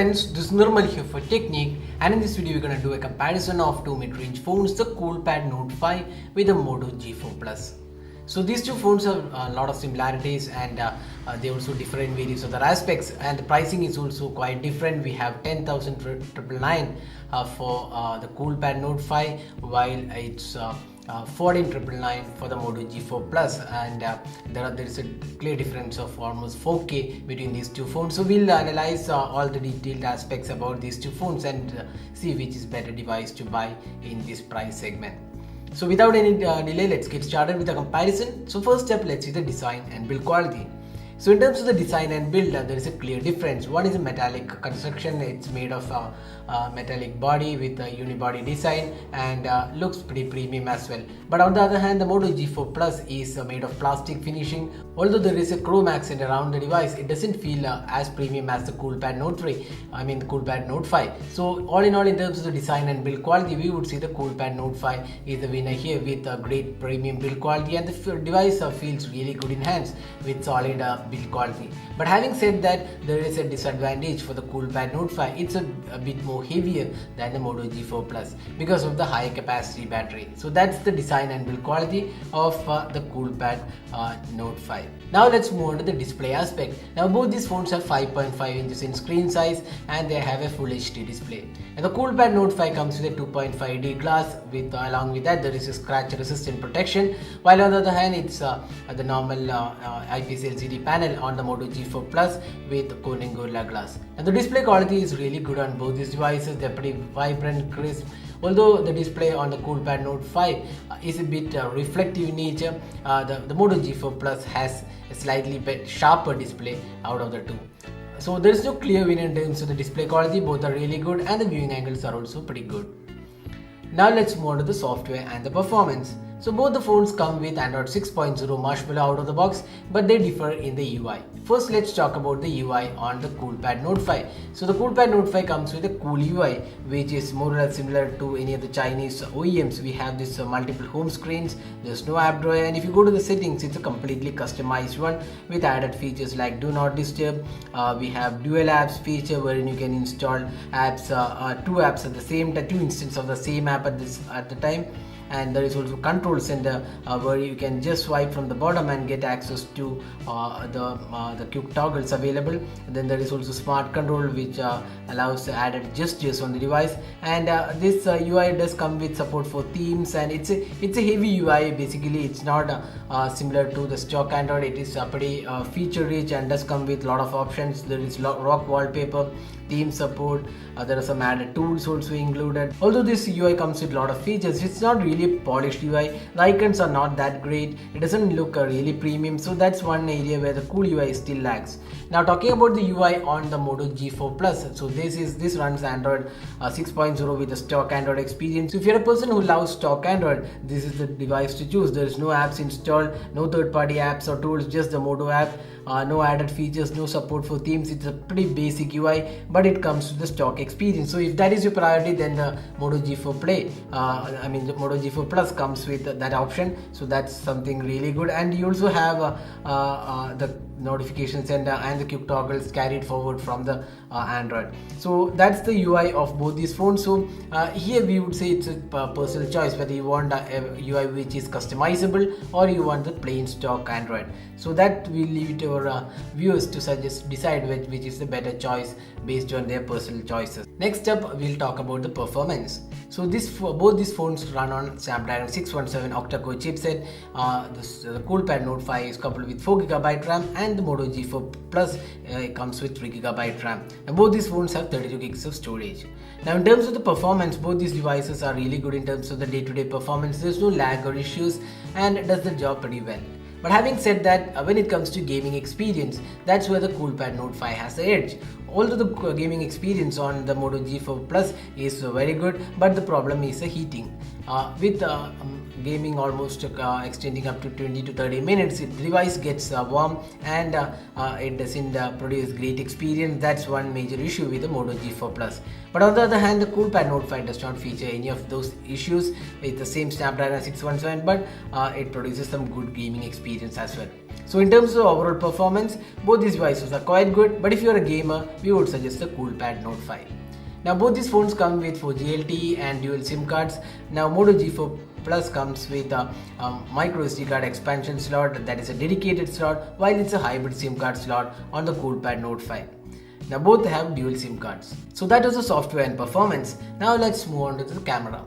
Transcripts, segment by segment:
friends, this is Nirmal here for Technique, and in this video we're going to do a comparison of two mid-range phones, the Coolpad Note 5 with the Moto G4 Plus. So these two phones have a lot of similarities, and they also differ in various other aspects, and the pricing is also quite different. We have 10,999 for the Coolpad Note 5, while it's 14,999 for the Moto G4 Plus, and there is a clear difference of almost 4K between these two phones. So we'll analyze all the detailed aspects about these two phones and see which is better device to buy in this price segment. So without any delay, let's get started with the comparison. So first step, let's see the design and build quality. So in terms of the design and build, there is a clear difference. One is a metallic construction. It's made of a metallic body with a unibody design, and looks pretty premium as well. But on the other hand, the Moto G4 Plus is made of plastic finishing. Although there is a chrome accent around the device, it doesn't feel as premium as the Coolpad Note 3. The Coolpad Note 5. So all in all, in terms of the design and build quality, we would see the Coolpad Note 5 is the winner here with a great premium build quality, and the device feels really good in hands with solid build quality. But having said that, there is a disadvantage for the Coolpad Note 5. It's a bit more heavier than the Moto G4 Plus because of the high capacity battery. So that's the design and build quality of the Coolpad Note 5. Now let's move on to the display aspect. Now both these phones have 5.5 inches in screen size, and they have a full HD display. And the Coolpad Note 5 comes with a 2.5D glass with along with that there is a scratch resistant protection, while on the other hand it's the normal IPS LCD panel on the Moto G4 Plus with Corning Gorilla Glass. And the display quality is really good on both these devices. They're pretty vibrant, crisp. Although the display on the Coolpad Note 5 is a bit reflective in nature, the Moto G4 Plus has a slightly bit sharper display out of the two. So there is no clear winner in terms of the display quality. Both are really good, and the viewing angles are also pretty good. Now let's move on to the software and the performance. So both the phones come with Android 6.0 Marshmallow out of the box, but they differ in the UI. First, let's talk about the UI on the Coolpad Note 5. So the Coolpad Note 5 comes with a cool UI, which is more or less similar to any of the Chinese OEMs. We have this multiple home screens, there's no app drawer, and if you go to the settings, it's a completely customized one with added features like Do Not Disturb. We have dual apps feature wherein you can install apps, two apps at the same time, two instances of the same app at the time. And there is also control center where you can just swipe from the bottom and get access to the quick toggles available. And then there is also smart control, which allows added gestures on the device. And this UI does come with support for themes, and it's a heavy UI. Basically, it's not similar to the stock Android. It is pretty feature rich and does come with a lot of options. There is rock wallpaper, theme support, there are some added tools also included. Although this UI comes with a lot of features, it's not really a polished UI. The icons are not that great. It doesn't look really premium, so that's one area where the cool UI still lags. Now talking about the UI on the Moto G4 Plus, so this runs Android 6.0 with a stock Android experience. So if you're a person who loves stock Android, this is the device to choose. There is no apps installed, no third-party apps or tools, just the Moto app. No added features, no support for themes. It's a pretty basic UI, but it comes with the stock experience. So if that is your priority, then the Moto G4 the Moto G4 Plus comes with that option. So that's something really good. And you also have the notifications and the quick toggles carried forward from the Android. So that's the UI of both these phones. So here we would say it's a personal choice whether you want a UI which is customizable or you want the plain stock Android. So that we'll leave it to our viewers to decide which is the better choice based on their personal choices. Next up, we'll talk about the performance. So both these phones run on Snapdragon 617 octa-core chipset. The Coolpad Note 5 is coupled with 4GB RAM, and the Moto G4 Plus comes with 3GB RAM. And both these phones have 32GB of storage. Now in terms of the performance, both these devices are really good in terms of the day-to-day performance. There's no lag or issues, and it does the job pretty well. But having said that, when it comes to gaming experience, that's where the Coolpad Note 5 has the edge. Although the gaming experience on the Moto G4 Plus is very good, but the problem is the heating. With gaming almost extending up to 20 to 30 minutes, the device gets warm, and it doesn't produce great experience. That's one major issue with the Moto G4 Plus. But on the other hand, the Coolpad Note 5 does not feature any of those issues. It's the same Snapdragon 617, but it produces some good gaming experience as well. So in terms of overall performance, both these devices are quite good, but if you're a gamer, we would suggest the Coolpad Note 5. Now both these phones come with 4G LTE and dual SIM cards. Now Moto G4 Plus comes with a micro SD card expansion slot, that is a dedicated slot, while it's a hybrid SIM card slot on the Coolpad Note 5. Now both have dual SIM cards. So that was the software and performance. Now let's move on to the camera.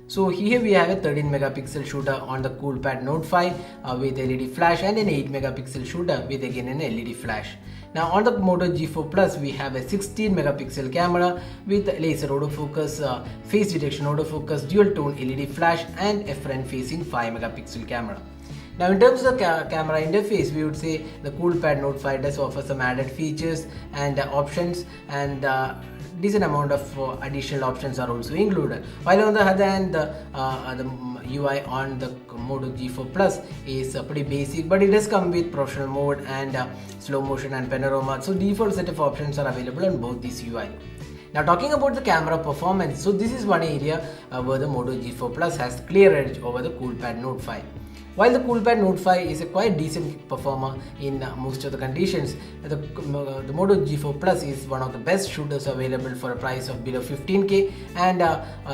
So here we have a 13 megapixel shooter on the Coolpad Note 5 with LED flash, and an 8 megapixel shooter with again an LED flash. Now on the Moto G4 Plus we have a 16 megapixel camera with laser autofocus, face detection autofocus, dual tone LED flash, and a front facing 5 megapixel camera. Now in terms of the camera interface, we would say the Coolpad Note 5 does offer some added features and options, and decent amount of additional options are also included. While on the other hand, the UI on the Moto G4 Plus is pretty basic, but it does come with professional mode and slow motion and panorama. So default set of options are available on both these UI. Now talking about the camera performance, so this is one area where the Moto G4 Plus has clear edge over the Coolpad Note 5. While the Coolpad Note 5 is a quite decent performer in most of the conditions, the Moto G4 Plus is one of the best shooters available for a price of below 15k, and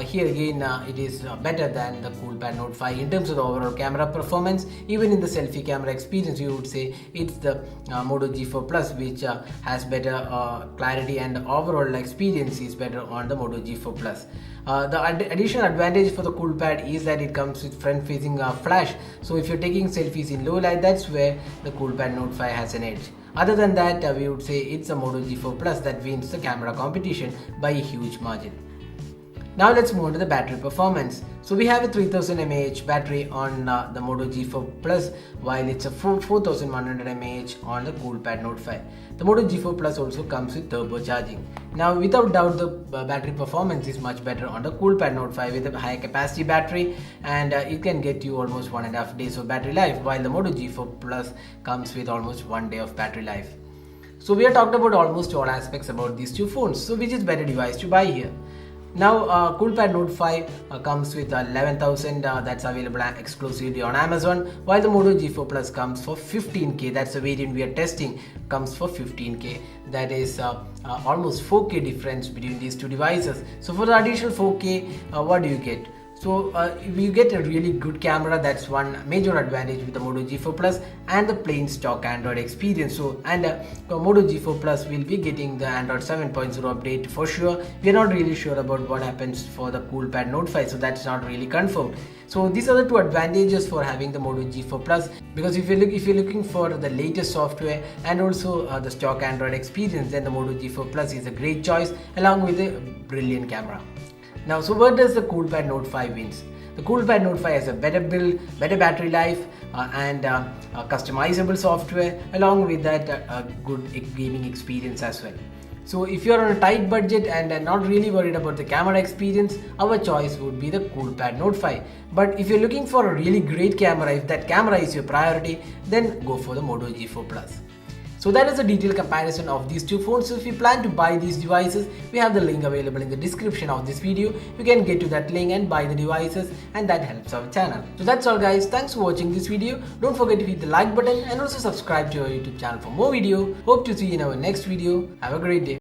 here again it is better than the Coolpad Note 5 in terms of the overall camera performance. Even in the selfie camera experience, you would say it's the Moto G4 Plus which has better clarity, and overall experience is better on the Moto G4 Plus. The additional advantage for the Coolpad is that it comes with front-facing flash. So if you're taking selfies in low light, that's where the Coolpad Note 5 has an edge. Other than that, we would say it's a Moto G4 Plus that wins the camera competition by a huge margin. Now let's move on to the battery performance. So we have a 3000 mAh battery on the Moto G4 Plus, while it's a 4100 mAh on the Coolpad Note 5. The Moto G4 Plus also comes with turbo charging. Now without doubt the battery performance is much better on the Coolpad Note 5 with a high capacity battery, and it can get you almost 1.5 days of battery life, while the Moto G4 Plus comes with almost 1 day of battery life. So we have talked about almost all aspects about these two phones. So which is better device to buy here? Now Coolpad Note 5 comes with 11,000, that's available exclusively on Amazon, while the Moto G4 Plus comes for 15k. That's the variant we are testing, comes for 15k. That is almost 4k difference between these two devices. So for the additional 4k, what do you get? So you get a really good camera. That's one major advantage with the Moto G4 Plus, and the plain stock Android experience. So Moto G4 Plus will be getting the Android 7.0 update for sure. We are not really sure about what happens for the Coolpad Note 5, so that's not really confirmed. So these are the two advantages for having the Moto G4 Plus, because if you're looking for the latest software and also the stock Android experience, then the Moto G4 Plus is a great choice along with a brilliant camera. Now, so where does the Coolpad Note 5 wins? The Coolpad Note 5 has a better build, better battery life, and customizable software, along with that a good gaming experience as well. So if you're on a tight budget and are not really worried about the camera experience, our choice would be the Coolpad Note 5. But if you're looking for a really great camera, if that camera is your priority, then go for the Moto G4 Plus. So that is a detailed comparison of these two phones. So if you plan to buy these devices, we have the link available in the description of this video. You can get to that link and buy the devices, and that helps our channel. So that's all guys, thanks for watching this video. Don't forget to hit the like button and also subscribe to our YouTube channel for more video. Hope to see you in our next video. Have a great day.